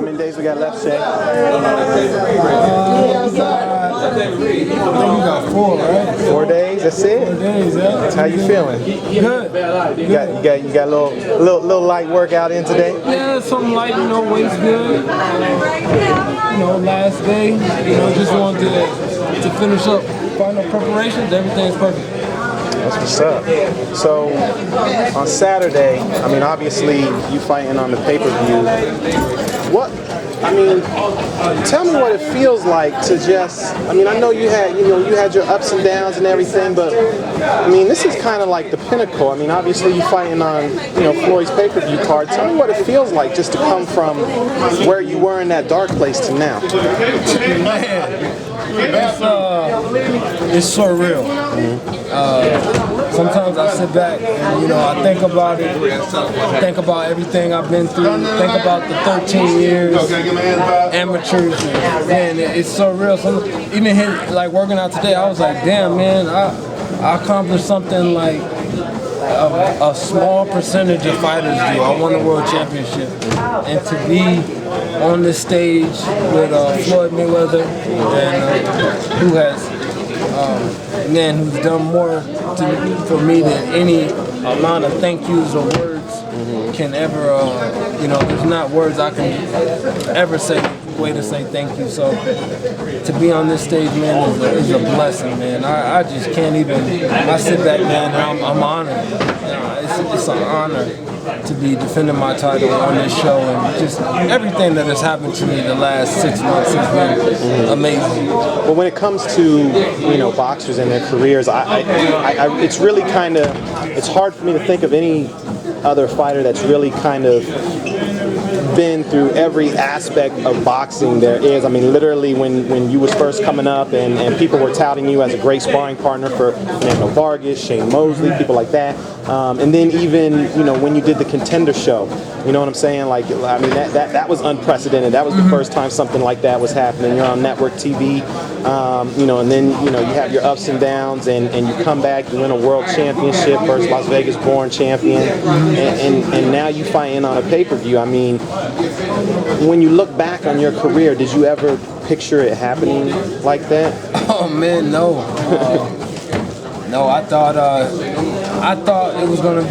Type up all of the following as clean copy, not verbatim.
How many days we got left, Shay? I think we got 4, right? 4 days. That's it. 4 days. Yeah. How you feeling? Good. You got a little light workout in today? Yeah, something light. You know, weight's good. You know, last day. You know, just wanted to finish up final preparations. Everything's perfect. That's what's up. So, on Saturday, I mean, obviously, you fighting on the pay-per-view. Tell me what it feels like to just, I mean, I know you had your ups and downs and everything, but, I mean, this is kind of like the pinnacle. I mean, obviously, you fighting on, Floyd's pay-per-view card. Tell me what it feels like just to come from where you were in that dark place to now. It's surreal. Sometimes I sit back and, I think about it, think about everything I've been through, think about the 13 years, amateurs, and it's surreal. So even like working out today, I was like, damn, man, I accomplished something like a small percentage of fighters do. I won the world championship, and to be on this stage with Floyd Mayweather, and who's done more for me than any amount of thank yous or words can ever, there's not words I can ever say, way to say thank you. So to be on this stage, man, is a blessing, man. I just can't even, I sit back, man, and I'm honored. It's an honor to be defending my title on this show, and just everything that has happened to me the last 6 months has been amazing. Well, when it comes to boxers and their careers, it's really it's hard for me to think of any other fighter that's really kind of been through every aspect of boxing there is. I mean, literally when you was first coming up and people were touting you as a great sparring partner for Fernando Vargas, Shane Mosley, people like that. And then even, when you did the Contender show, you know what I'm saying? Like, I mean, that was unprecedented. That was the first time something like that was happening. You're on network TV, and then, you have your ups and downs, and you come back, you win a world championship, first Las Vegas born champion, and now you fight in on a pay-per-view. I mean, when you look back on your career, did you ever picture it happening like that? Oh man, no. No, I thought it was gonna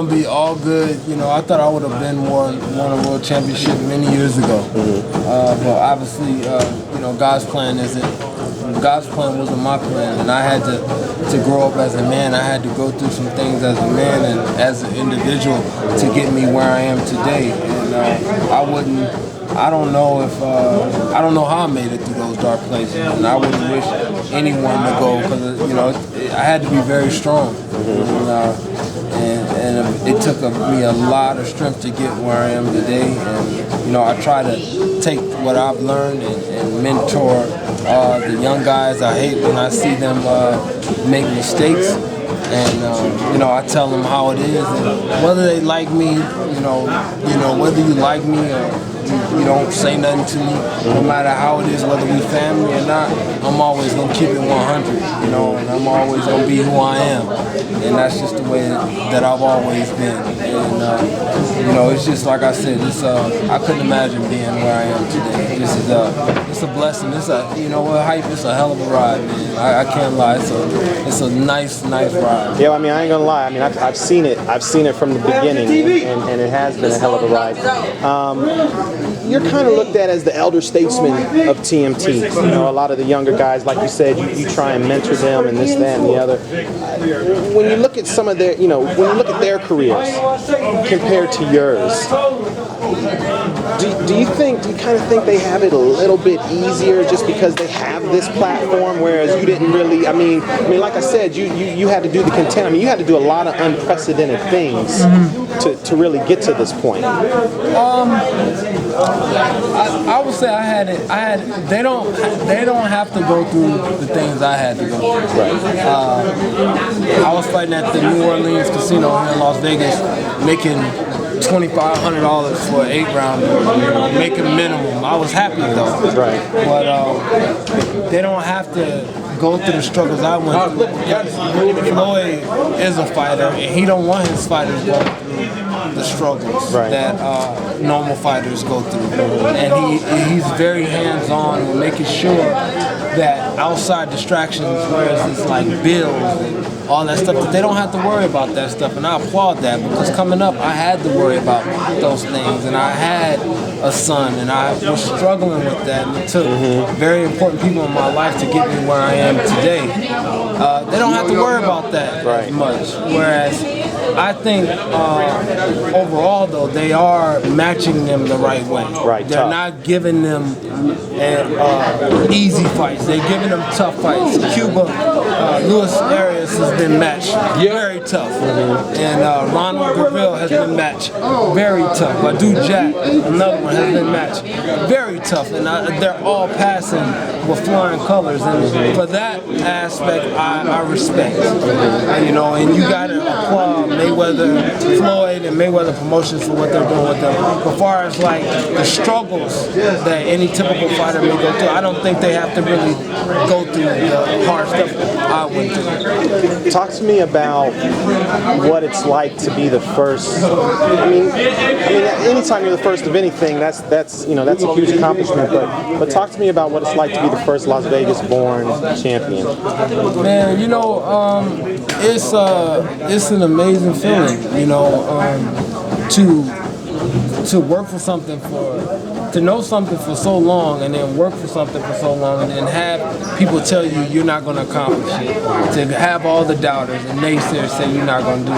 be all good. I thought I would have won a world championship many years ago. But obviously, God's plan isn't. God's plan wasn't my plan, and I had to grow up as a man. I had to go through some things as a man and as an individual to get me where I am today. And I don't know how I made it through those dark places, and I wouldn't wish anyone to go, because I had to be very strong, and it took me a lot of strength to get where I am today. And I try to take what I've learned and mentor the young guys. I hate when I see them make mistakes, and I tell them how it is, and whether they like me, whether you like me or you don't say nothing to me, no matter how it is, whether we family or not, I'm always gonna keep it 100, and I'm always gonna be who I am, and that's just the way that I've always been. And it's just like I said, I couldn't imagine being where I am today. It's a blessing. Hype. It's a hell of a ride, man. I can't lie. It's a nice ride. Yeah, I mean, I ain't gonna lie. I mean, I've seen it. I've seen it from the beginning, and it has been a hell of a ride. You're kind of looked at as the elder statesman of TMT. A lot of the younger guys, like you said, you try and mentor them and this, that, and the other. When you look at some of their, when you look at their careers compared to yours, do you kind of think they have it a little bit easier just because they have this platform, whereas you didn't really? I mean, like I said, you had to do the content. I mean, you had to do a lot of unprecedented things to really get to this point. I would say I had it. They don't have to go through the things I had to go through. Right. I was fighting at the New Orleans casino here in Las Vegas, making $2,500 for an 8-round, making minimum. I was happy though. Right. But they don't have to go through the struggles I went through. Floyd is a fighter, and he don't want his fighters going through the struggles Right. that normal fighters go through, and he's very hands-on with making sure that outside distractions, whereas it's like bills and all that stuff, that they don't have to worry about that stuff, and I applaud that, because coming up I had to worry about those things, and I had a son, and I was struggling with that, and it took very important people in my life to get me where I am today. They don't have to worry about that as much, whereas I think overall though they are matching them the right way. They're not giving them easy fights. They're giving them tough fights. Cuba, Luis Arias has been matched very tough, and Ronald Gavril has been matched very tough. Badu Jack, another one, has been matched very tough, and they're all passing with flying colors, and for that aspect I respect. You know, and you gotta applaud Mayweather, Floyd, and Mayweather Promotions for what they're doing with them. As far as like the struggles that any typical fighter may go through, I don't think they have to really go through the hard stuff I went through. Talk to me about what it's like to be the first. I mean, anytime you're the first of anything, that's a huge accomplishment. But talk to me about what it's like to be the first Las Vegas-born champion. Man, you know, it's an amazing feeling. You know, to work for something to know something for so long, and then work for something for so long, and then have people tell you you're not going to accomplish it. To have all the doubters and naysayers say you're not going to do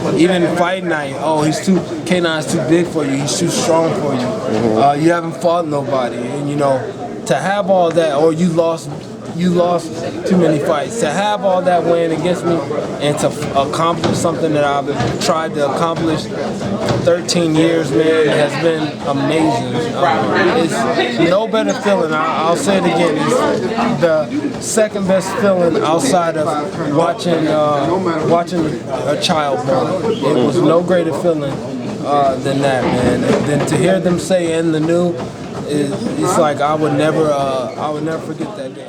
it. Even fight night, K9's too big for you, he's too strong for you. You haven't fought nobody, and you know, to have all that, or you lost too many fights. To have all that weighing against me and to accomplish something that I've tried to accomplish for 13 years, man, has been amazing. It's no better feeling. I'll say it again. It's the second best feeling outside of watching a child born. It was no greater feeling than that, man. And then to hear them say "in the new," it's like I would never forget that day.